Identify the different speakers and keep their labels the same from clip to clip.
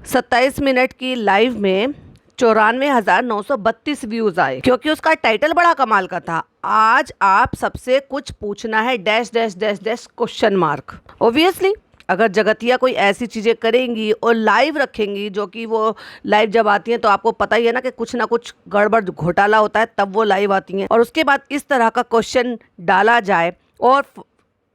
Speaker 1: 27 minute की live में 94,932 views आए, क्योंकि उसका टाइटल बड़ा कमाल का था। आज आप सबसे कुछ पूछना है dash dash dash dash question mark. Obviously अगर जगतिया कोई ऐसी चीज़ें करेंगी और लाइव रखेंगी, जो कि वो लाइव जब आती हैं तो आपको पता ही है ना कि कुछ ना कुछ गड़बड़ घोटाला होता है, तब वो लाइव आती हैं। और उसके बाद इस तरह का क्वेश्चन डाला जाए, और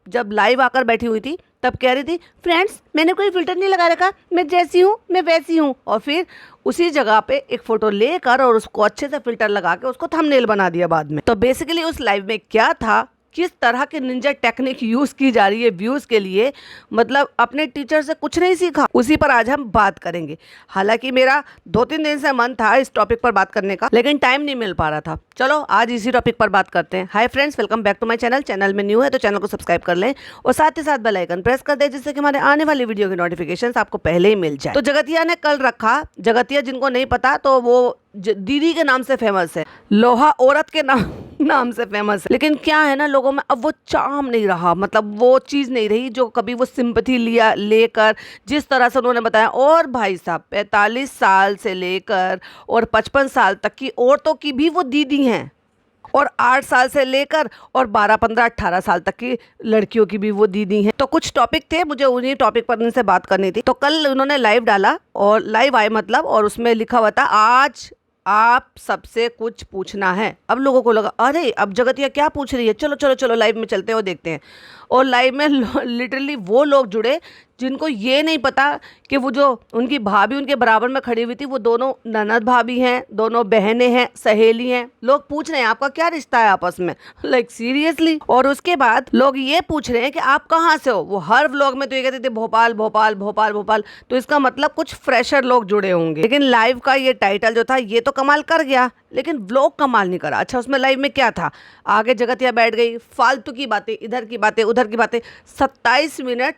Speaker 1: जब लाइव आकर बैठी हुई थी तब कह रही थी, फ्रेंड्स मैंने कोई फिल्टर नहीं लगा रखा, मैं जैसी हूँ मैं वैसी हूँ। और फिर उसी जगह पे एक फ़ोटो लेकर और उसको अच्छे से फिल्टर लगा के उसको थंबनेल बना दिया बाद में। तो बेसिकली उस लाइव में क्या था, किस तरह की निंजा टेक्निक यूज़ की जा रही है व्यूज़ के लिए, मतलब अपने टीचर से कुछ नहीं सीखा, उसी पर आज हम बात करेंगे। हालांकि मेरा 2-3 दिन से मन था इस टॉपिक पर बात करने का, लेकिन टाइम नहीं मिल पा रहा था। चलो आज इसी टॉपिक पर बात करते हैं। Hi friends, welcome back to my channel. Channel में न्यू है तो चैनल को सब्सक्राइब कर लें और साथ ही साथ बेल आइकन प्रेस कर दें, जिससे कि हमारे आने वाली वीडियो की नोटिफिकेशन आपको पहले ही मिल जाए। तो जगतिया ने कल रखा, जगतिया जिनको नहीं पता तो वो दीदी के नाम से फेमस है, लोहा औरत के नाम से फेमस है। लेकिन क्या है ना, लोगों में अब वो चार्म नहीं रहा, मतलब वो चीज़ नहीं रही जो कभी वो सिंपैथी लेकर जिस तरह से उन्होंने बताया। और भाई साहब 45 साल से लेकर और 55 साल तक की औरतों की भी वो दीदी हैं, और 8 साल से लेकर और 12, 15, 18 साल तक की लड़कियों की भी वो दीदी हैं। तो कुछ टॉपिक थे, मुझे उन्हीं टॉपिक पर इनसे बात करनी थी। तो कल उन्होंने लाइव डाला और लाइव आए मतलब, और उसमें लिखा हुआ था, आज आप सबसे कुछ पूछना है। अब लोगों को लगा अरे अब जगतिया क्या पूछ रही है, चलो चलो चलो लाइव में चलते हैं और देखते हैं। और लाइव में लिटरली वो लोग जुड़े जिनको ये नहीं पता कि वो जो उनकी भाभी उनके बराबर में खड़ी हुई थी, वो दोनों ननद भाभी हैं, दोनों बहनें हैं, सहेली हैं। लोग पूछ रहे हैं आपका क्या रिश्ता है आपस में, लाइक सीरियसली। और उसके बाद लोग ये पूछ रहे हैं कि आप कहाँ से हो। वो हर व्लॉग में तो ये कहते थे भोपाल भोपाल भोपाल भोपाल, तो इसका मतलब कुछ फ्रेशर लोग जुड़े होंगे। लेकिन लाइव का ये टाइटल जो था ये तो कमाल कर गया, लेकिन व्लॉग कमाल नहीं करा। अच्छा, उसमें लाइव में क्या था, आगे जगतिया बैठ गई, फालतू की बातें, इधर की बातें उधर की बातें, 27 मिनट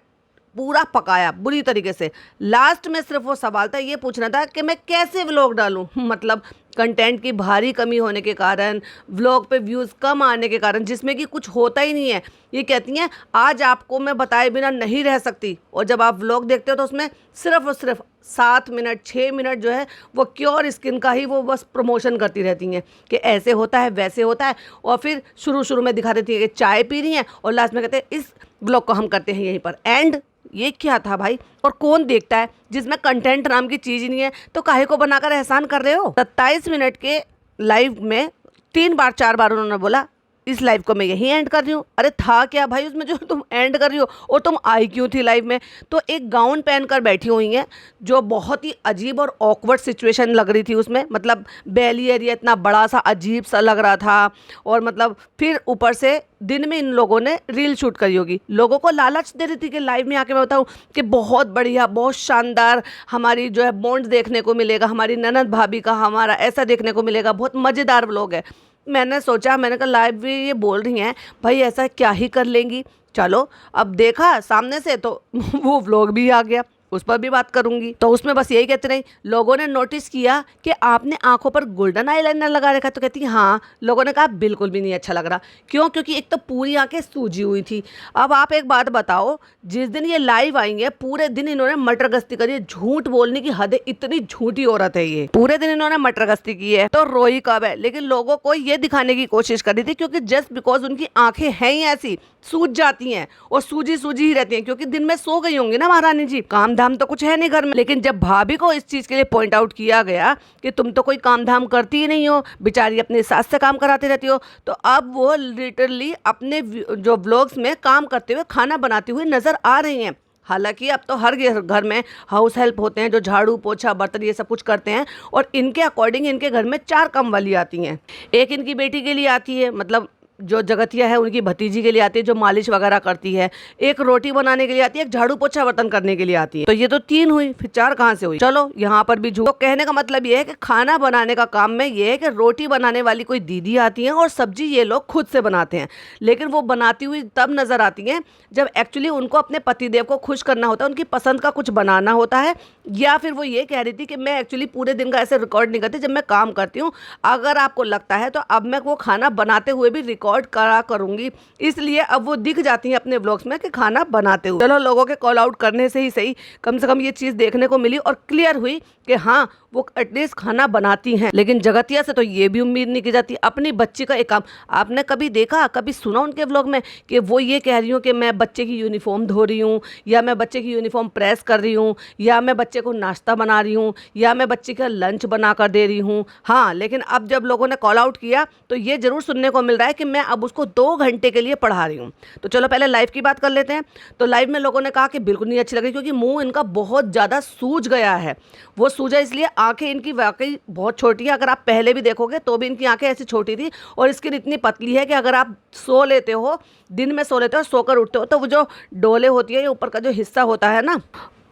Speaker 1: पूरा पकाया बुरी तरीके से। लास्ट में सिर्फ वो सवाल था, ये पूछना था कि मैं कैसे व्लॉग डालूं। मतलब कंटेंट की भारी कमी होने के कारण, व्लॉग पे व्यूज़ कम आने के कारण, जिसमें कि कुछ होता ही नहीं है। ये कहती हैं आज आपको मैं बताए बिना नहीं रह सकती, और जब आप व्लॉग देखते हो तो उसमें सिर्फ और सिर्फ 7 मिनट 6 मिनट जो है वो क्योर स्किन का ही वो बस प्रमोशन करती रहती हैं कि ऐसे होता है वैसे होता है। और फिर शुरू में दिखा देती है कि चाय पी रही हैं, और लास्ट में कहते हैं इस व्लॉग को हम करते हैं यहीं पर एंड। ये क्या था भाई, और कौन देखता है जिसमें कंटेंट नाम की चीज़ ही नहीं है, तो काहे को बनाकर एहसान कर रहे हो। 27 मिनट के लाइव में 3 बार 4 बार उन्होंने बोला इस लाइव को मैं यहीं एंड कर रही हूँ। अरे था क्या भाई उसमें जो तुम एंड कर रही हो, और तुम आई क्यों थी लाइव में। तो एक गाउन पहनकर बैठी हुई हैं, जो बहुत ही अजीब और ऑकवर्ड सिचुएशन लग रही थी उसमें। मतलब बेली एरिया इतना बड़ा सा अजीब सा लग रहा था, और मतलब फिर ऊपर से दिन में इन लोगों ने रील शूट करी होगी, लोगों को लालच दे रही थी कि लाइव में आके मैं बताऊँ कि बहुत बढ़िया बहुत शानदार हमारी जो है बॉन्ड देखने को मिलेगा, हमारी ननद भाभी का हमारा ऐसा देखने को मिलेगा, बहुत मज़ेदार व्लॉग है। मैंने सोचा, मैंने कहा लाइव भी ये बोल रही हैं भाई ऐसा क्या ही कर लेंगी। चलो अब देखा सामने से तो वो व्लॉग भी आ गया, उस पर भी बात करूंगी। तो उसमें बस यही कहते रही, लोगों ने नोटिस किया कि आपने आंखों पर गोल्डन आईलाइनर लगा रखा, तो कहती हाँ। लोगों ने कहा बिल्कुल भी नहीं अच्छा लग रहा। क्यों? क्योंकि एक तो पूरी आंखें सूजी हुई थी। अब आप एक बात बताओ, जिस दिन ये लाइव आई है पूरे दिन इन्होंने मटर गश्ती करी है, झूठ बोलने की हद है, इतनी झूठी औरत है ये। पूरे दिन इन्होंने मटर गश्ती की है, तो रोई कब है। लेकिन लोगों को ये दिखाने की कोशिश कर रही थी, क्योंकि जस्ट बिकॉज उनकी आंखें हैं ही ऐसी, सूज जाती हैं और सूजी सूजी ही रहती हैं, क्योंकि दिन में सो गई होंगी ना महारानी जी, काम धाम तो कुछ है नहीं घर में। लेकिन जब भाभी को इस चीज़ के लिए पॉइंट आउट किया गया कि तुम तो कोई काम धाम करती ही नहीं हो, बेचारी अपने सास से काम कराती रहती हो, तो अब वो लिटरली अपने जो व्लॉग्स में काम करते हुए खाना बनाती हुई नजर आ रही हैं। हालांकि अब तो हर घर में हाउस हेल्प होते हैं जो झाड़ू पोछा बर्तन ये सब कुछ करते हैं, और इनके अकॉर्डिंग इनके घर में 4 काम वाली आती हैं। एक इनकी बेटी के लिए आती है, मतलब जो जगतिया है उनकी भतीजी के लिए आती है जो मालिश वगैरह करती है, एक रोटी बनाने के लिए आती है, एक झाड़ू पोछा बर्तन करने के लिए आती है। तो ये तो 3 हुई, फिर 4 कहाँ से हुई। चलो यहाँ पर भी झूठ। तो कहने का मतलब ये है कि खाना बनाने का काम में ये है कि रोटी बनाने वाली कोई दीदी आती है और सब्जी ये लोग खुद से बनाते हैं, लेकिन वो बनाती हुई तब नजर आती हैं जब एक्चुअली उनको अपने पतिदेव को खुश करना होता है, उनकी पसंद का कुछ बनाना होता है। या फिर वो ये कह रही थी कि मैं एक्चुअली पूरे दिन का ऐसे रिकॉर्ड नहीं करती जब मैं काम करती हूँ, अगर आपको लगता है तो अब मैं वो खाना बनाते हुए भी रिकॉर्ड करा करूंगी, इसलिए अब वो दिख जाती हैं अपने व्लॉग्स में कि खाना बनाते हुए। चलो, लोगों के कॉल आउट करने से ही सही कम से कम ये चीज़ देखने को मिली और क्लियर हुई कि हाँ, वो एटलीस्ट खाना बनाती हैं। लेकिन जगतिया से तो ये भी उम्मीद नहीं की जाती अपनी बच्ची का एक काम। आपने कभी देखा, कभी सुना उनके व्लॉग में कि वो ये कह रही हूँ कि मैं बच्चे की यूनिफॉर्म धो रही हूँ, या मैं बच्चे की यूनिफॉर्म प्रेस कर रही हूँ, या मैं बच्चे को नाश्ता बना रही हूँ, या मैं बच्चे का लंच बना कर दे रही हूँ। हाँ, लेकिन अब जब लोगों ने कॉल आउट किया तो ये जरूर सुनने को मिल रहा है कि मैं अब उसको 2 घंटे के लिए पढ़ा रही हूँ। तो चलो पहले लाइव की बात कर लेते हैं। तो लाइव में लोगों ने कहा कि बिल्कुल नहीं अच्छी लगी, क्योंकि मुंह इनका बहुत ज़्यादा सूज गया है। वो सूजा इसलिए, आंखें इनकी वाकई बहुत छोटी है। अगर आप पहले भी देखोगे तो भी इनकी आंखें ऐसी छोटी थी, और स्किन इतनी पतली है कि अगर आप सो लेते हो, दिन में सो लेते हो, सोकर उठते हो, तो वो जो डोले होती है, ये ऊपर का जो हिस्सा होता है ना,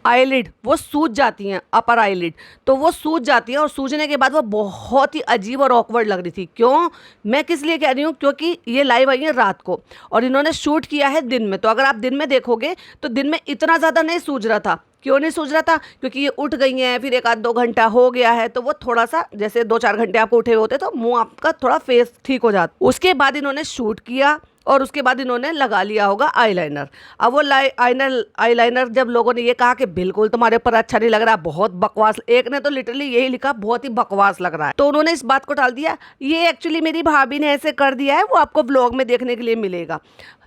Speaker 1: आईलिड, वो सूज जाती हैं, अपर आईलिड, तो वो सूज जाती है। और सूजने के बाद वो बहुत ही अजीब और ऑकवर्ड लग रही थी। क्यों, मैं किस लिए कह रही हूँ, क्योंकि ये लाइव आई है रात को और इन्होंने शूट किया है दिन में। तो अगर आप दिन में देखोगे तो दिन में इतना ज़्यादा नहीं सूज रहा था। क्यों नहीं सूझ रहा था, क्योंकि ये उठ गई हैं, फिर 1-2 घंटा हो गया है, तो वो थोड़ा सा, जैसे 2-4 घंटे आपको उठे होते तो मुंह आपका थोड़ा फेस ठीक हो जाता। उसके बाद इन्होंने शूट किया और उसके बाद इन्होंने लगा लिया होगा आईलाइनर। अब वो आईलाइनर जब लोगों ने ये कहा कि बिल्कुल तुम्हारे ऊपर अच्छा नहीं लग रहा, बहुत बकवास, एक ने तो लिटरली यही लिखा, बहुत ही बकवास लग रहा है, तो उन्होंने इस बात को टाल दिया, ये एक्चुअली मेरी भाभी ने ऐसे कर दिया है, वो आपको व्लॉग में देखने के लिए मिलेगा।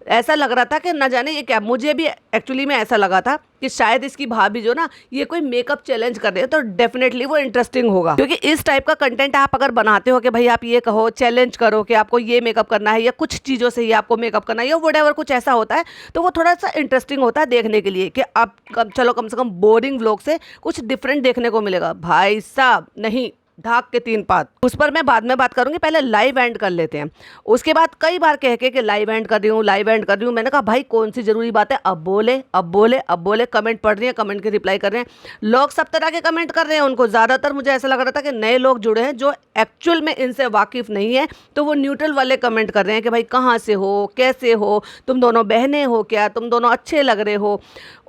Speaker 1: ऐसा लग रहा था कि न जाने ये क्या, मुझे भी एक्चुअली में ऐसा लगा था कि शायद इसकी भाभी जो ना ये कोई मेकअप चैलेंज कर रहे हैं, तो डेफिनेटली वो इंटरेस्टिंग होगा। क्योंकि इस टाइप का कंटेंट आप अगर बनाते हो कि भाई आप ये कहो, चैलेंज करो कि आपको ये मेकअप करना है, या कुछ चीज़ों से ही आपको मेकअप करना है, या व्हाटएवर कुछ ऐसा होता है, तो वो थोड़ा सा इंटरेस्टिंग होता है देखने के लिए कि आप चलो कम से कम बोरिंग व्लॉग से कुछ डिफरेंट देखने को मिलेगा। भाई साहब नहीं, ढाक के 3 पात। उस पर मैं बाद में बात करूंगी, पहले लाइव एंड कर लेते हैं। उसके बाद कई बार कह के कि लाइव एंड कर रही हूँ, लाइव एंड कर रही हूँ। मैंने कहा भाई कौन सी जरूरी बात है, अब बोले अब बोले अब बोले। कमेंट पढ़ रही हैं, कमेंट के रिप्लाई कर रहे हैं लोग, सब तरह के कमेंट कर रहे हैं। उनको ज़्यादातर मुझे ऐसा लग रहा था कि नए लोग जुड़े हैं जो एक्चुअल में इनसे वाकिफ़ नहीं है, तो वो न्यूट्रल वाले कमेंट कर रहे हैं कि भाई कहाँ से हो, कैसे हो, तुम दोनों बहनें हो क्या, तुम दोनों अच्छे लग रहे हो।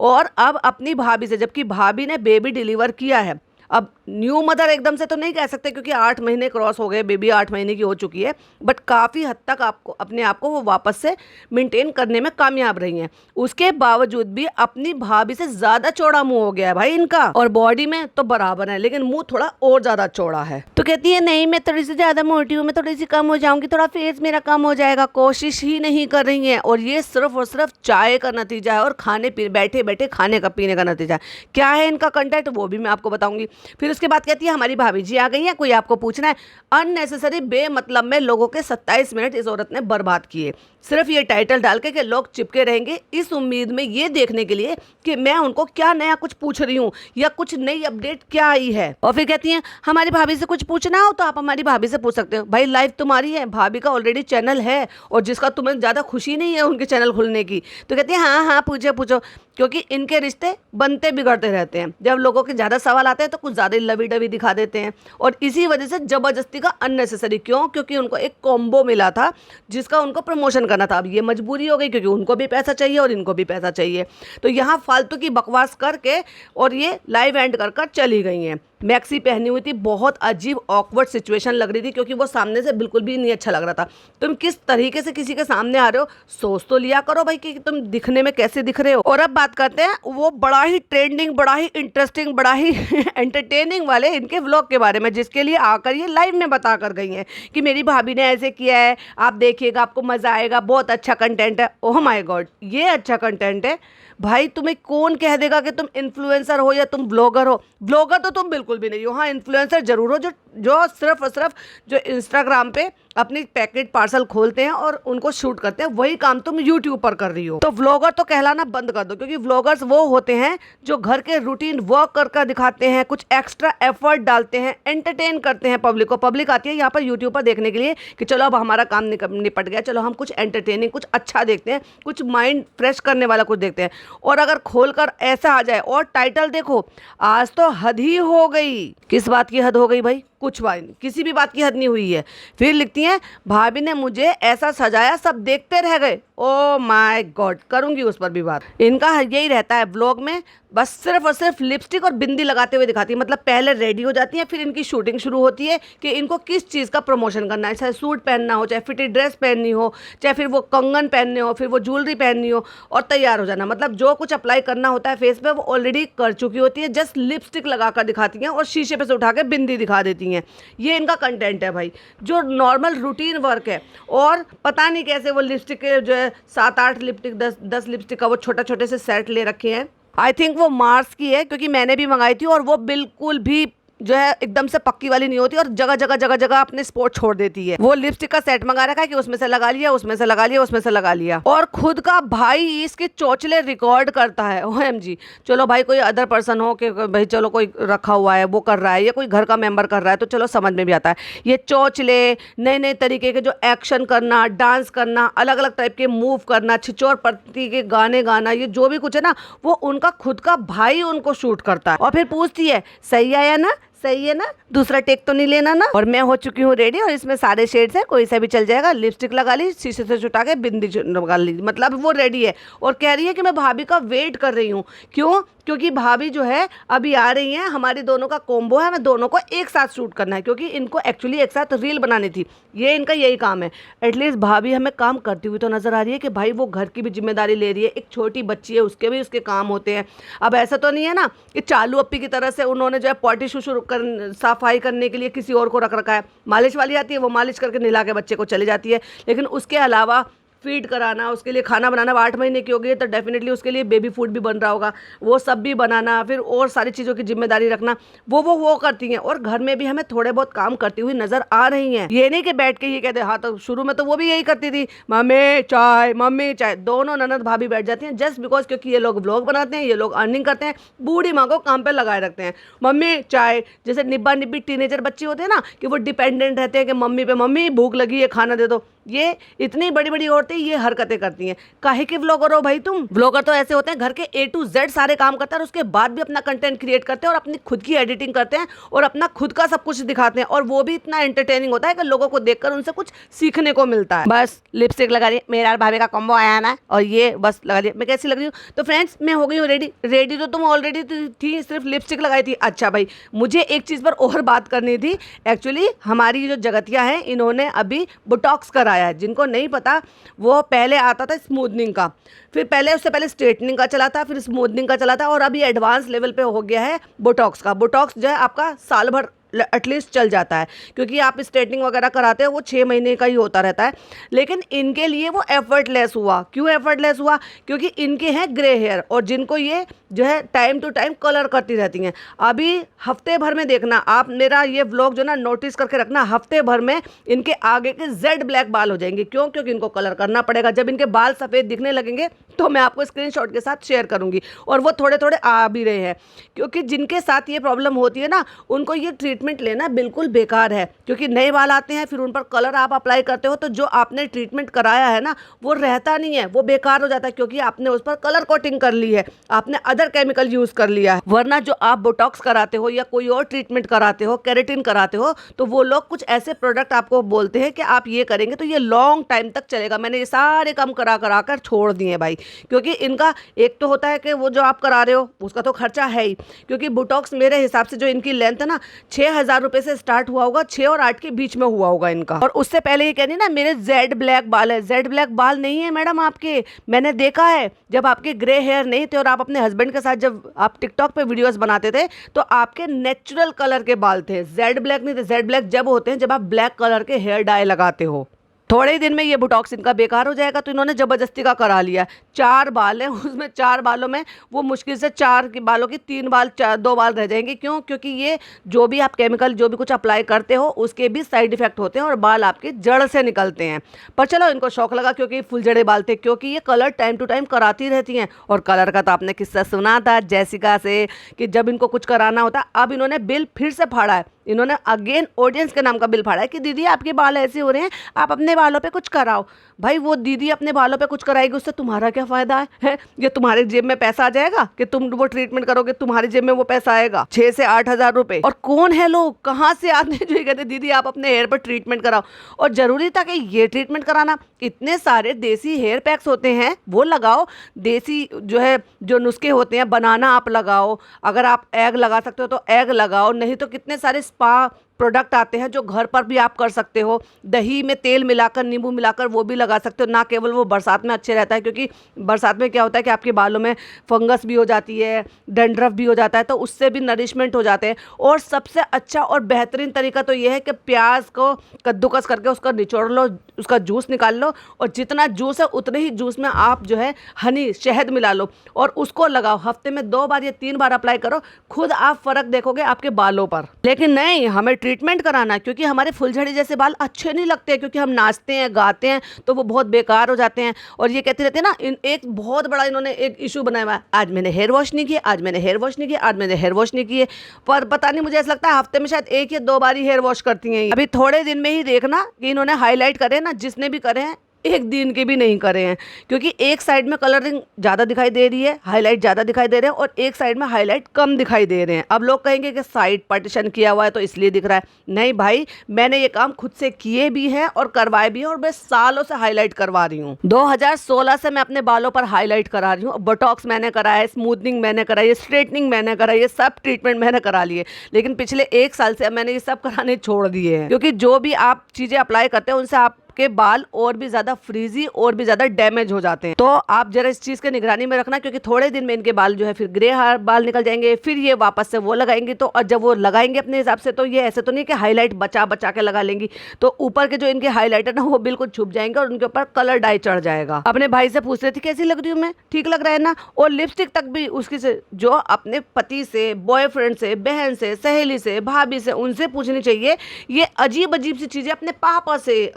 Speaker 1: और अब अपनी भाभी से, जबकि भाभी ने बेबी डिलीवर किया है, अब न्यू मदर एकदम से तो नहीं कह सकते क्योंकि 8 महीने क्रॉस हो गए, बेबी 8 महीने की हो चुकी है, बट काफ़ी हद तक आपको अपने आप को वो वापस से मेंटेन करने में कामयाब रही हैं। उसके बावजूद भी अपनी भाभी से ज़्यादा चौड़ा मुंह हो गया है भाई इनका, और बॉडी में तो बराबर है लेकिन मुंह थोड़ा और ज़्यादा चौड़ा है। तो कहती है नहीं मैं थोड़ी सी ज़्यादा मोटी हूँ, मैं थोड़ी सी कम हो जाऊँगी, थोड़ा फेस मेरा कम हो जाएगा। कोशिश ही नहीं कर रही हैं, और ये सिर्फ और सिर्फ चाय का नतीजा है और खाने पीने, बैठे बैठे खाने का पीने का नतीजा है। क्या है इनका कंटेंट वो भी मैं आपको बताऊंगी। फिर उसके बाद कहती है हमारी भाभी जी आ गई हैं, कोई आपको पूछना है। अननेसेसरी बेमतलब में लोगों के 27 मिनट इस औरत ने बर्बाद किए, सिर्फ ये टाइटल डाल के कि लोग चिपके रहेंगे इस उम्मीद में, ये देखने के लिए कि मैं उनको क्या नया कुछ पूछ रही हूँ या कुछ नई अपडेट क्या आई है। और फिर कहती हैं हमारी भाभी से कुछ पूछना हो तो आप हमारी भाभी से पूछ सकते हो। भाई लाइफ तुम्हारी है, भाभी का ऑलरेडी चैनल है और जिसका तुम्हें ज़्यादा खुशी नहीं है उनके चैनल खुलने की, तो कहती है हाँ हाँ पूछो पूछो, क्योंकि इनके रिश्ते बनते बिगड़ते रहते हैं। जब लोगों के ज़्यादा सवाल आते हैं तो कुछ ज़्यादा लवी डवी दिखा देते हैं, और इसी वजह से ज़बरदस्ती का अननेसेसरी। क्यों? क्योंकि उनको एक कॉम्बो मिला था जिसका उनको प्रमोशन करना था। अब ये मजबूरी हो गई क्योंकि उनको भी पैसा चाहिए और इनको भी पैसा चाहिए, तो यहाँ फालतू की बकवास करके और ये लाइव एंड कर कर चली गई हैं। मैक्सी पहनी हुई थी, बहुत अजीब ऑकवर्ड सिचुएशन लग रही थी क्योंकि वो सामने से बिल्कुल भी नहीं अच्छा लग रहा था। तुम किस तरीके से किसी के सामने आ रहे हो, सोच तो लिया करो भाई कि तुम दिखने में कैसे दिख रहे हो। और अब बात करते हैं वो बड़ा ही ट्रेंडिंग, बड़ा ही इंटरेस्टिंग, बड़ा ही एंटरटेनिंग वाले इनके व्लॉग के बारे में, जिसके लिए आकर ये लाइव में बता कर गई हैं कि मेरी भाभी ने ऐसे किया है, आप देखिएगा आपको मज़ा आएगा, बहुत अच्छा कंटेंट है। ओह माय गॉड, ये अच्छा कंटेंट है भाई? तुम्हें कौन कह देगा कि तुम इन्फ्लुएंसर हो या तुम ब्लॉगर हो? ब्लॉगर तो तुम बिल्कुल भी नहीं हो, हाँ इन्फ्लुएंसर जरूर हो, जो सिर्फ और सिर्फ जो इंस्टाग्राम पे अपनी पैकेट पार्सल खोलते हैं और उनको शूट करते हैं, वही काम तुम यूट्यूब पर कर रही हो। तो व्लॉगर तो कहलाना बंद कर दो, क्योंकि व्लॉगर्स वो होते हैं जो घर के रूटीन वर्क कर दिखाते हैं, कुछ एक्स्ट्रा एफर्ट डालते हैं, एंटरटेन करते हैं पब्लिक को। पब्लिक आती है यहाँ पर यूट्यूब पर देखने के लिए कि चलो अब हमारा काम निपट गया, चलो हम कुछ एंटरटेनिंग, कुछ अच्छा देखते हैं, कुछ माइंड फ्रेश करने वाला कुछ देखते हैं। और अगर खोलकर ऐसा आ जाए और टाइटल देखो, आज तो हद ही हो गई। किस बात की हद हो गई भाई? कुछ बात नहीं, किसी भी बात की हद नहीं हुई है। फिर लिखती हैं भाभी ने मुझे ऐसा सजाया सब देखते रह गए। ओ माय गॉड, करूंगी उस पर भी बात। इनका यही रहता है व्लॉग में, बस सिर्फ और सिर्फ लिपस्टिक और बिंदी लगाते हुए दिखाती है। मतलब पहले रेडी हो जाती हैं, फिर इनकी शूटिंग शुरू होती है कि इनको किस चीज़ का प्रमोशन करना है, चाहे सूट पहनना हो, चाहे फिटेड ड्रेस पहननी हो, चाहे फिर वो कंगन पहनने हो, फिर वो ज्वेलरी पहननी हो और तैयार हो जाना। मतलब जो कुछ अप्लाई करना होता है फेस पे वो ऑलरेडी कर चुकी होती है, जस्ट लिपस्टिक लगा कर दिखाती हैं और शीशे पे से उठा के बिंदी दिखा देती हैं। ये इनका कंटेंट है भाई, जो नॉर्मल रूटीन वर्क है। और पता नहीं कैसे वो लिपस्टिक के जो है 7-8 लिपस्टिक 10 लिपस्टिक का वो छोटे छोटे से सेट ले रखे हैं। आई थिंक वो मार्स की है, क्योंकि मैंने भी मंगाई थी और वो बिल्कुल भी जो है एकदम से पक्की वाली नहीं होती और जगह जगह अपने स्पॉट छोड़ देती है। वो लिपस्टिक का सेट मंगा रखा है कि उसमें से लगा लिया, उसमें से लगा लिया, उसमें से लगा लिया। और खुद का भाई इसके चौचले रिकॉर्ड करता है। OMG, चलो भाई कोई अदर पर्सन हो कि भाई चलो कोई रखा हुआ है वो कर रहा है या कोई घर का मेंबर कर रहा है तो चलो समझ में भी आता है। ये चौचले नए नए तरीके के जो एक्शन करना, डांस करना, अलग अलग टाइप के मूव करना, छिछोर पत्ती के गाने गाना, ये जो भी कुछ है ना वो उनका खुद का भाई उनको शूट करता है। और फिर पूछती है सही आया ना, सही है ना, दूसरा टेक तो नहीं लेना ना। और मैं हो चुकी हूँ रेडी और इसमें सारे शेड्स हैं, कोई सा भी चल जाएगा। लिपस्टिक लगा ली, शीशे से छुटा के बिंदी लगा ली, मतलब वो रेडी है। और कह रही है कि मैं भाभी का वेट कर रही हूँ। क्यों? क्योंकि भाभी जो है अभी आ रही हैं, हमारी दोनों का कॉम्बो है, हमें दोनों को एक साथ शूट करना है क्योंकि इनको एक्चुअली एक साथ रील बनानी थी। ये इनका यही काम है। एटलीस्ट भाभी हमें काम करती हुई तो नजर आ रही है कि भाई वो घर की भी जिम्मेदारी ले रही है। एक छोटी बच्ची है, उसके भी उसके काम होते हैं। अब ऐसा तो नहीं है ना कि चालू अप्पी की तरह से उन्होंने जो है पॉटी शुरू कर सफाई करने के लिए किसी और को रख रखा है। मालिश वाली आती है, वो मालिश करके नहला के बच्चे को चली जाती है। लेकिन उसके अलावा फीड कराना, उसके लिए खाना बनाना, 8 महीने की हो गई है तो डेफिनेटली उसके लिए बेबी फूड भी बन रहा होगा, वो सब भी बनाना, फिर और सारी चीज़ों की जिम्मेदारी रखना, वो करती हैं। और घर में भी हमें थोड़े बहुत काम करती हुई नजर आ रही हैं। ये नहीं कि बैठ के ये कहते, हाँ तो शुरू में तो वो भी यही करती थी, मम्मी चाय। दोनों ननद भाभी बैठ जाती हैं जस्ट बिकॉज, क्योंकि ये लोग व्लॉग बनाते हैं, ये लोग अर्निंग करते हैं, बूढ़ी माँ को काम पे लगाए रखते हैं। मम्मी चाय, जैसे निब्बा निब्बी टीनेजर बच्चे होते हैं ना कि वो डिपेंडेंट रहते हैं कि मम्मी पे, मम्मी भूख लगी है खाना दे दो। ये इतनी बड़ी बड़ी औरतें ये हरकतें करती हैं। काहे के व्लॉगर हो भाई तुम? व्लॉगर तो ऐसे होते हैं घर के A to Z सारे काम करते हैं और उसके बाद भी अपना कंटेंट क्रिएट करते हैं और अपनी खुद की एडिटिंग करते हैं और अपना खुद का सब कुछ दिखाते हैं। और वो भी इतना एंटरटेनिंग होता है कि लोगों को देखकर उनसे कुछ सीखने को मिलता है। बस लिपस्टिक लगा रही, मेरा और भाभी का कॉम्बो आया ना, और ये बस लगा लिया। मैं कैसी लग रही हूँ? तो फ्रेंड्स मैं हो गई हूँ रेडी तो तुम ऑलरेडी थी, सिर्फ लिपस्टिक लगाई थी। अच्छा भाई, मुझे एक चीज़ पर और बात करनी थी। एक्चुअली हमारी जो जगतिया हैं, इन्होंने अभी बोटॉक्स कराया है। जिनको नहीं पता, वो पहले आता था स्मूथनिंग का, फिर उससे पहले स्ट्रेटनिंग का चला था, फिर स्मूथनिंग का चला था और अभी एडवांस लेवल पे हो गया है बोटॉक्स का। बोटॉक्स जो है आपका साल भर एटलीस्ट चल जाता है, क्योंकि आप स्ट्रेटनिंग वगैरह कराते हो वो 6 महीने का ही होता रहता है। लेकिन इनके लिए वो एफर्टलेस हुआ। क्यों एफर्टलेस हुआ? क्योंकि इनके हैं ग्रे हेयर और जिनको ये जो है टाइम टू टाइम कलर करती रहती हैं। अभी हफ्ते भर में देखना आप, मेरा ये व्लॉग जो ना नोटिस करके रखना, हफ्ते भर में इनके आगे के जेड ब्लैक बाल हो जाएंगे। क्यों? क्योंकि इनको कलर करना पड़ेगा। जब इनके बाल सफ़ेद दिखने लगेंगे तो मैं आपको स्क्रीनशॉट के साथ शेयर करूंगी। और वो थोड़े थोड़े आ भी रहे हैं, क्योंकि जिनके साथ ये प्रॉब्लम होती है ना, उनको ये ट्रीटमेंट लेना बिल्कुल बेकार है। क्योंकि नए बाल आते हैं, फिर उन पर कलर आप अप्लाई करते हो तो जो आपने ट्रीटमेंट कराया है ना वो रहता नहीं है, वो बेकार हो जाता है, क्योंकि आपने उस पर कलर कोटिंग कर ली है, आपने अदर केमिकल यूज कर लिया है। वरना जो आप बोटॉक्स कराते हो या कोई और ट्रीटमेंट कराते हो, केराटिन कराते हो, तो वो लोग कुछ ऐसे प्रोडक्ट आपको बोलते हैं कि आप ये करेंगे तो ये लॉन्ग टाइम तक चलेगा। मैंने ये सारे काम करा कर छोड़ दिए भाई, क्योंकि इनका एक तो होता है कि वो जो आप करा रहे हो उसका तो खर्चा है ही, क्योंकि बोटॉक्स मेरे हिसाब से जो इनकी लेंथ है ना 6,000 रुपए से स्टार्ट हुआ होगा, 6 और 8 के बीच में हुआ होगा इनका। और उससे पहले ये कह रही ना मेरे जेड ब्लैक बाल है। जेड ब्लैक बाल नहीं है मैडम आपके, मैंने देखा है जब आपके ग्रे हेयर नहीं थे और आप अपने हस्बैंड के साथ जब आप टिकटॉक पे वीडियोस बनाते थे तो आपके नेचुरल कलर के बाल थे, जेड ब्लैक नहीं थे। जेड ब्लैक जब होते हैं जब आप ब्लैक कलर के हेयर डाई लगाते हो। थोड़े ही दिन में ये बोटॉक्स इनका बेकार हो जाएगा, तो इन्होंने ज़बरदस्ती का करा लिया। 4 बाल हैं, उसमें 4 बालों में वो मुश्किल से 4 के बालों की 3 बाल 2 बाल रह जाएंगे। क्यों? क्योंकि ये जो भी आप केमिकल जो भी कुछ अप्लाई करते हो उसके भी साइड इफेक्ट होते हैं और बाल आपके जड़ से निकलते हैं। पर चलो इनको शौक लगा क्योंकि फुल जड़े बाल थे, क्योंकि ये कलर टाइम टू टाइम कराती रहती हैं। और कलर का तो आपने किस्सा सुना था जैसिका से कि जब इनको कुछ कराना होता, अब इन्होंने बिल फिर से फाड़ा है। इन्होंने अगेन ऑडियंस के नाम का बिल फाड़ा है कि दीदी आपके बाल ऐसे हो रहे हैं, आप अपने बालों पे कुछ कराओ। भाई वो दीदी अपने बालों पे कुछ कराएगी, उससे तुम्हारा क्या फायदा है? ये तुम्हारे जेब में पैसा आ जाएगा कि तुम वो ट्रीटमेंट करोगे, तुम्हारी जेब में वो पैसा आएगा 6 से 8 हजार रुपए। और कौन है लोग, कहाँ से आते हैं जो ये कहते दीदी आप अपने हेयर पर ट्रीटमेंट कराओ। और जरूरी था कि ये ट्रीटमेंट कराना? इतने सारे देसी हेयर पैक्स होते हैं, वो लगाओ। देसी जो है जो नुस्खे होते हैं, बनाना आप लगाओ, अगर आप एग लगा सकते हो तो एग लगाओ, नहीं तो कितने सारे स्पा प्रोडक्ट आते हैं जो घर पर भी आप कर सकते हो। दही में तेल मिलाकर, नींबू मिलाकर वो भी लगा सकते हो। ना केवल वो बरसात में अच्छे रहता है, क्योंकि बरसात में क्या होता है कि आपके बालों में फंगस भी हो जाती है, डैंड्रफ भी हो जाता है, तो उससे भी नरिशमेंट हो जाते हैं। और सबसे अच्छा और बेहतरीन तरीका तो ये है कि प्याज को कद्दूकस करके उसका निचोड़ लो, उसका जूस निकाल लो, और जितना जूस है उतने ही जूस में आप जो है हनी, शहद मिला लो और उसको लगाओ। हफ्ते में 2 बार या 3 बार अप्लाई करो, खुद आप फर्क देखोगे आपके बालों पर। लेकिन नहीं, हमें ट्रीटमेंट कराना, क्योंकि हमारे फुलझड़ी जैसे बाल अच्छे नहीं लगते, क्योंकि हम नाचते हैं गाते हैं तो वो बहुत बेकार हो जाते हैं। और ये कहते रहते हैं ना, एक बहुत बड़ा इन्होंने एक इशू बनाया हुआ है, आज मैंने हेयर वॉश नहीं किया, आज मैंने हेयर वॉश नहीं किया, आज मैंने हेयर वॉश नहीं किए। पर पता नहीं, मुझे ऐसा लगता है हफ्ते में शायद 1 या 2 बार ही हेयर वॉश करती हैं। अभी थोड़े दिन में ही देखना कि इन्होंने हाईलाइट करे ना, जिसने भी करे हैं, 1 दिन के भी नहीं करे हैं, क्योंकि एक साइड में कलरिंग ज़्यादा दिखाई दे रही है, हाईलाइट ज़्यादा दिखाई दे रहे हैं, और एक साइड में हाईलाइट कम दिखाई दे रहे हैं। अब लोग कहेंगे कि साइड पार्टीशन किया हुआ है तो इसलिए दिख रहा है। नहीं भाई, मैंने ये काम खुद से किए भी हैं और करवाए भी हैं, और मैं सालों से हाईलाइट करवा रही हूँ। 2016 से मैं अपने बालों पर हाईलाइट करा रही हूँ। बोटॉक्स मैंने कराया है, स्मूथनिंग मैंने कराई है, स्ट्रेटनिंग मैंने कराई है, सब ट्रीटमेंट मैंने करा लिए। लेकिन पिछले 1 साल से मैंने ये सब कराने छोड़ दिए हैं, क्योंकि जो भी आप चीज़ें अप्लाई करते हैं उनसे आप के बाल और भी ज्यादा फ्रीजी और भी ज्यादा डैमेज हो जाते हैं। तो आप जरा इस चीज के निगरानी में रखना, क्योंकि थोड़े दिन में इनके बाल जो है फिर ग्रे बाल निकल जाएंगे, फिर ये वापस से वो लगाएंगे। तो और जब वो लगाएंगे अपने हिसाब से, तो ये ऐसे तो नहीं कि हाईलाइट बचा बचा के लगा लेंगी, तो ऊपर के जो इनके हाईलाइटर ना वो बिल्कुल छुप जाएंगे और उनके ऊपर कलर डाई चढ़ जाएगा। अपने भाई से पूछ रही थी कैसी लग रही हूँ मैं, ठीक लग रहा है ना? और लिपस्टिक तक भी उसकी से जो अपने पति से, बॉयफ्रेंड से, बहन से, सहेली से, भाभी से, उनसे पूछनी चाहिए। ये अजीब अजीब सी चीजें अपने पापा से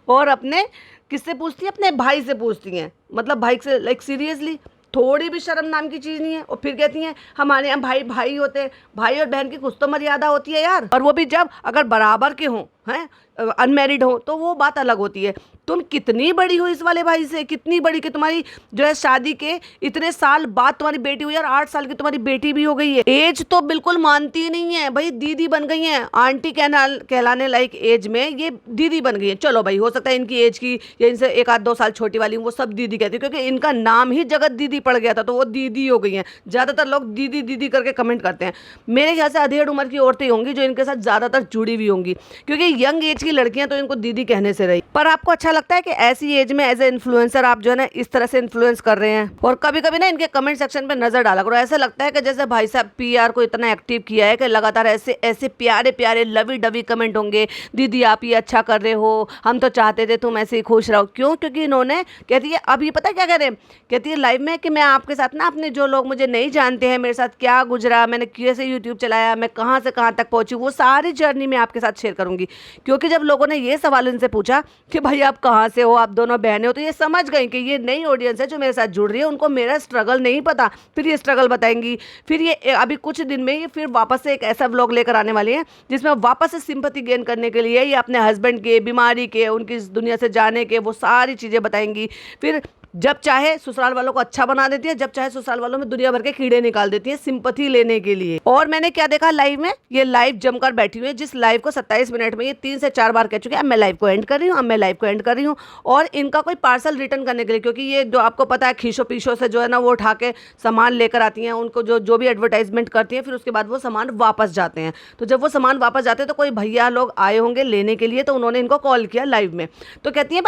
Speaker 1: और अपने किससे पूछती हैं? अपने भाई से पूछती हैं। मतलब भाई से, लाइक सीरियसली, थोड़ी भी शर्म नाम की चीज़ नहीं है। और फिर कहती हैं हमारे यहाँ भाई भाई होते हैं, भाई और बहन की कुछ तो मर्यादा होती है यार। और वो भी जब अगर बराबर के हों, हैं, अनमैरिड हो, तो वो बात अलग होती है। तुम कितनी बड़ी हो इस वाले भाई से, कितनी बड़ी कि तुम्हारी जो है शादी के इतने साल बाद तुम्हारी बेटी हुई, यार 8 साल की तुम्हारी बेटी भी हो गई है। एज तो बिल्कुल मानती नहीं है भाई, दीदी बन गई हैं, आंटी कहलाने लायक एज में ये दीदी बन गई है। चलो भाई, हो सकता है इनकी एज की या इनसे 1 आध 2 साल छोटी वाली वो सब दीदी कहती है, क्योंकि इनका नाम ही जगत दीदी पड़ गया था, तो वो दीदी हो गई हैं। ज्यादातर लोग दीदी दीदी करके कमेंट करते हैं। मेरे ख्याल से अधेड़ उम्र की औरतें होंगी जो इनके साथ ज्यादातर जुड़ी हुई होंगी, क्योंकि यंग एज की लड़कियां तो इनको दीदी कहने से रही। पर आपको अच्छा लगता है कि ऐसी एज में एज ए इन्फ्लुएंसर आप जो है ना इस तरह से इन्फ्लुएंस कर रहे हैं? और कभी कभी ना इनके कमेंट सेक्शन पे नजर डाला करो, ऐसा लगता है कि जैसे भाई साहब पीआर को इतना एक्टिव किया है कि लगातार ऐसे ऐसे प्यारे प्यारे लवी डवी कमेंट होंगे, दीदी आप ये अच्छा कर रहे हो, हम तो चाहते थे तुम ऐसे ही खुश रहो। क्यों? क्योंकि इन्होंने, कहती है, अब ये पता क्या कह रहे हैं, कहती है लाइव में कि मैं आपके साथ ना, अपने जो लोग मुझे नहीं जानते हैं, मेरे साथ क्या गुजरा, मैंने कैसे यूट्यूब चलाया, मैं कहाँ से कहाँ तक पहुंची, वो सारी जर्नी मैं आपके साथ शेयर करूंगी। क्योंकि जब लोगों ने ये सवाल इनसे पूछा कि भाई आप कहाँ से हो, आप दोनों बहनें हो, तो ये समझ गई कि ये नई ऑडियंस है जो मेरे साथ जुड़ रही है, उनको मेरा स्ट्रगल नहीं पता। फिर ये स्ट्रगल बताएंगी। फिर ये अभी कुछ दिन में ये फिर वापस से एक ऐसा व्लॉग लेकर आने वाली है जिसमें वापस से सिंपैथी गेन करने के लिए ये अपने हस्बैंड के, बीमारी के, उनकी इस दुनिया से जाने के, वो सारी चीज़ें बताएंगी। फिर जब चाहे ससुराल वालों को अच्छा बना देती है, जब चाहे ससुराल वालों में दुनिया भर के कीड़े निकाल देती है सिंपैथी लेने के लिए। और मैंने क्या देखा लाइव में, ये लाइव जमकर बैठी हुई है, जिस लाइव को 27 मिनट में ये 3 से 4 बार कह चुके हैं अब मैं लाइव को एंड कर रही हूँ, अब मैं लाइव को एंड कर रही हूँ। और इनका कोई पार्सल रिटर्न करने के लिए, क्योंकि ये जो आपको पता है खीशो पीशो से जो है ना वो उठा के सामान लेकर आती हैं, उनको जो भी एडवर्टाइजमेंट करती हैं, फिर उसके बाद वो सामान वापस जाते हैं। तो जब वो सामान वापस जाते हैं तो कोई भैया लोग आए होंगे लेने के लिए, तो उन्होंने इनको कॉल किया लाइव में। तो कहती है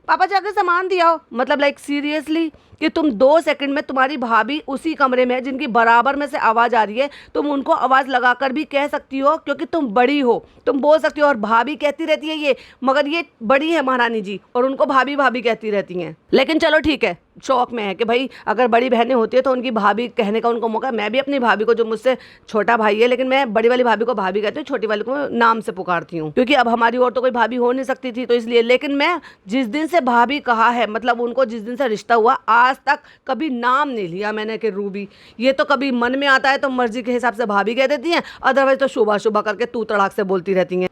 Speaker 1: पापा जाके सामान दिया हो। मतलब लाइक सीरियसली कि तुम 2 सेकंड में, तुम्हारी भाभी उसी कमरे में है जिनकी बराबर में से आवाज़ आ रही है, तुम उनको आवाज़ लगाकर भी कह सकती हो, क्योंकि तुम बड़ी हो, तुम बोल सकती हो। और भाभी कहती रहती है ये, मगर ये बड़ी है महारानी जी, और उनको भाभी भाभी कहती रहती हैं। लेकिन चलो ठीक है, शौक में है कि भाई अगर बड़ी बहनें होती है तो उनकी भाभी कहने का उनको मौका। मैं भी अपनी भाभी को, जो मुझसे छोटा भाई है, लेकिन मैं बड़ी वाली भाभी को भाभी कहती हूँ, छोटी वाली को मैं नाम से पुकारती हूँ, क्योंकि अब हमारी और तो कोई भाभी हो नहीं सकती थी, तो इसलिए। लेकिन मैं जिस दिन से भाभी कहा है, मतलब उनको जिस दिन से रिश्ता हुआ, आज तक कभी नाम नहीं लिया मैंने कि रूबी। ये तो कभी मन में आता है तो मर्जी के हिसाब से भाभी कह देती हैं, अदरवाइज तो शुभा शुभा करके तू तड़ाक से बोलती रहती हैं।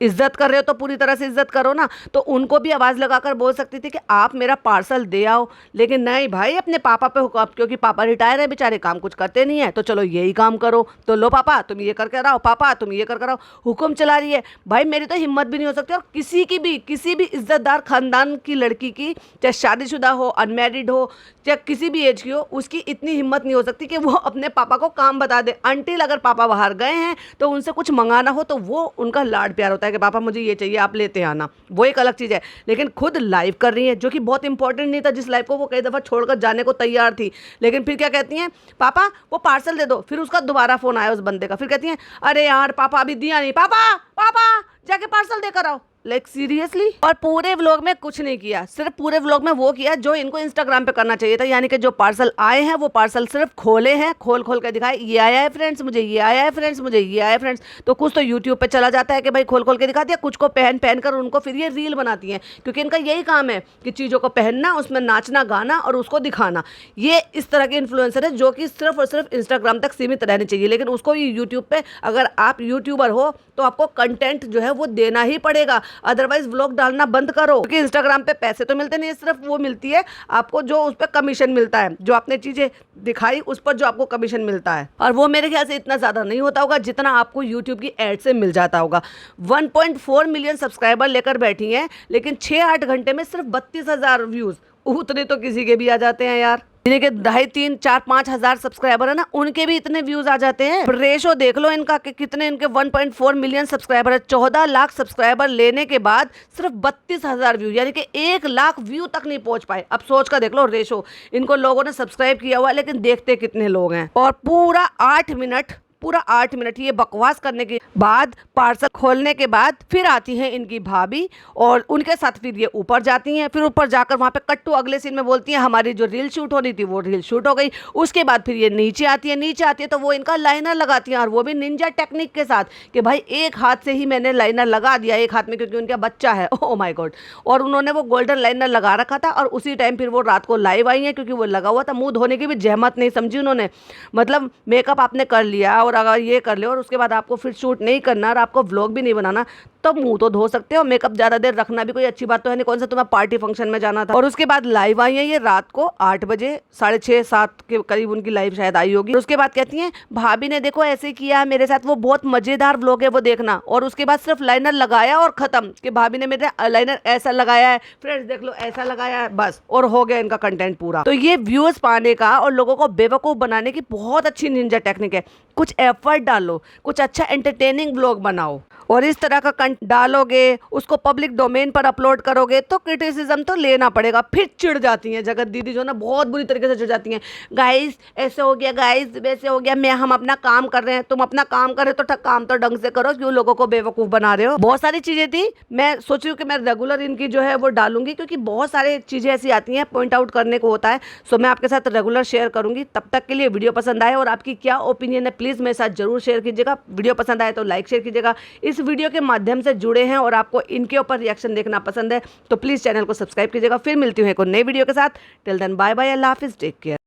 Speaker 1: इज्जत कर रहे हो तो पूरी तरह से इज्जत करो ना। तो उनको भी आवाज़ लगाकर बोल सकती थी कि आप मेरा पार्सल दे आओ, लेकिन नहीं भाई, अपने पापा पे हुक्म, क्योंकि पापा रिटायर है बेचारे, काम कुछ करते नहीं है, तो चलो यही काम करो, तो लो पापा तुम ये करके रहो, पापा तुम ये करके रहो, हुक्म चला रही है। भाई मेरी तो हिम्मत भी नहीं हो सकती, और किसी भी इज्जतदार खानदान की लड़की की, चाहे शादीशुदा हो, अनमैरिड हो, चाहे किसी भी एज की हो, उसकी इतनी हिम्मत नहीं हो सकती कि वो अपने पापा को काम बता दे। अंटिल अगर पापा बाहर गए हैं तो उनसे कुछ मंगाना हो तो वो उनका लाड प्यार होता है कि पापा मुझे ये चाहिए, आप लेते आना, वो एक अलग चीज़ है। लेकिन खुद लाइव कर रही है, जो कि बहुत इंपॉर्टेंट नहीं था, जिस लाइव को वो कई दफ़ा छोड़कर जाने को तैयार थी, लेकिन फिर क्या कहती हैं, पापा वो पार्सल दे दो। फिर उसका दोबारा फ़ोन आया उस बंदे का, फिर कहती हैं अरे यार पापा अभी दिया नहीं, पापा पापा जाके पार्सल देकर आओ। Like seriously. और पूरे व्लॉग में कुछ नहीं किया, सिर्फ पूरे व्लॉग में वो किया जो इनको इंस्टाग्राम पे करना चाहिए था, यानी कि जो पार्सल आए हैं वो पार्सल सिर्फ खोले हैं, खोल खोल के दिखाए, ये आया है फ्रेंड्स, मुझे ये आया है फ्रेंड्स, मुझे ये आया है फ्रेंड्स। तो कुछ तो यूट्यूब पे चला जाता है कि भाई खोल खोल के दिखा दिया, कुछ को पहन पहन कर उनको फिर ये रील बनाती हैं, क्योंकि इनका यही काम है कि चीज़ों को पहनना, उसमें नाचना गाना और उसको दिखाना। ये इस तरह के इन्फ्लुएंसर है जो कि सिर्फ और सिर्फ इंस्टाग्राम तक सीमित रहने चाहिए, लेकिन उसको यूट्यूब पे, अगर आप यूट्यूबर हो तो आपको कंटेंट जो है वो देना ही पड़ेगा, अदरवाइज व्लॉग डालना बंद करो, क्योंकि इंस्टाग्राम पे पैसे तो मिलते नहीं, सिर्फ वो मिलती है आपको जो उस पर कमीशन मिलता है, जो आपने चीजें दिखाई उस पर जो आपको कमीशन मिलता है, और वो मेरे ख्याल से इतना ज्यादा नहीं होता होगा जितना आपको यूट्यूब की एड से मिल जाता होगा। 1.4 मिलियन सब्सक्राइबर लेकर बैठी हैं, लेकिन 6-8 घंटे में सिर्फ 32,000 व्यूज, उतने तो किसी के भी आ जाते हैं यार, जिन्हें के 2.5, 3, 4, 5 हजार सब्सक्राइबर है ना, उनके भी इतने व्यूज आ जाते हैं। रेशो देख लो इनका कि कितने, इनके 1.4 मिलियन सब्सक्राइबर है, 14 लाख सब्सक्राइबर लेने के बाद सिर्फ 32,000 व्यू, यानी कि 1 लाख व्यू तक नहीं पहुंच पाए। अब सोच कर देख लो रेशो, इनको लोगों ने सब्सक्राइब किया हुआ, लेकिन देखते कितने लोग हैं। और पूरा 8 मिनट ये बकवास करने के बाद, पार्सल खोलने के बाद फिर आती हैं इनकी भाभी, और उनके साथ फिर ये ऊपर जाती हैं। फिर ऊपर जाकर वहाँ पे कट्टू अगले सीन में बोलती हैं हमारी जो रील शूट हो रही थी वो रील शूट हो गई। उसके बाद फिर ये नीचे आती है तो वो इनका लाइनर लगाती हैं, और वो भी निंजा टेक्निक के साथ कि भाई एक हाथ से ही मैंने लाइनर लगा दिया, एक हाथ में, क्योंकि उनका बच्चा है, ओह माय गॉड। और उन्होंने वो गोल्डन लाइनर लगा रखा था, और उसी टाइम फिर वो रात को लाइव आई हैं, क्योंकि वो लगा हुआ था। मुँह धोने की भी जहमत नहीं समझी उन्होंने, मतलब मेकअप आपने कर लिया और अगर ये कर ले और उसके बाद आपको फिर शूट नहीं करना और आपको व्लॉग भी नहीं बनाना, तो मुंह तो धो सकते हो, मेकअप ज्यादा देर रखना भी कोई अच्छी बात तो है नहीं, कौन सा तुम्हें पार्टी फंक्शन में जाना था। और उसके बाद लाइव आई है ये रात को 8 बजे, 6:30, 7 के करीब उनकी लाइव शायद आई होगी। उसके बाद कहती हैं भाभी ने देखो ऐसे किया मेरे साथ, वो बहुत मजेदार व्लॉग है वो देखना। और उसके बाद सिर्फ लाइनर लगाया और खत्म, कि भाभी ने मेरे लाइनर ऐसा लगाया है, फ्रेंड्स देख लो ऐसा लगाया है, बस, और हो गया इनका कंटेंट पूरा। तो ये व्यूअर्स पाने का और लोगों को बेवकूफ बनाने की बहुत अच्छी निंजा टेक्निक है। कुछ एफर्ट डालो, कुछ अच्छा एंटरटेनिंग व्लॉग बनाओ, और इस तरह का कंटेंट डालोगे, उसको पब्लिक डोमेन पर अपलोड करोगे तो क्रिटिसिज्म तो लेना पड़ेगा। फिर चिढ़ जाती हैं जगत दीदी जो ना, बहुत बुरी तरीके से चिढ़ जाती हैं, गाइस ऐसे हो गया, गाइस वैसे हो गया, हम अपना काम कर रहे हैं, तुम अपना काम कर रहे हो तो काम तो ढंग से करो, क्यों लोगों को बेवकूफ़ बना रहे हो। बहुत सारी चीज़ें थी, मैं सोच रही हूँ कि मैं रेगुलर इनकी जो है वो डालूंगी, क्योंकि बहुत सारी चीज़ें ऐसी आती हैं पॉइंट आउट करने को होता है, सो मैं आपके साथ रेगुलर शेयर करूंगी। तब तक के लिए वीडियो पसंद आए और आपकी क्या ओपिनियन है प्लीज़ मेरे साथ जरूर शेयर कीजिएगा। वीडियो पसंद आए तो लाइक शेयर कीजिएगा। इस वीडियो के माध्यम से जुड़े हैं और आपको इनके ऊपर रिएक्शन देखना पसंद है तो प्लीज़ चैनल को सब्सक्राइब कीजिएगा। फिर मिलती हूँ एक और नई वीडियो के साथ। टिल देन बाय बाय, अल्लाह हाफिज़, टेक केयर।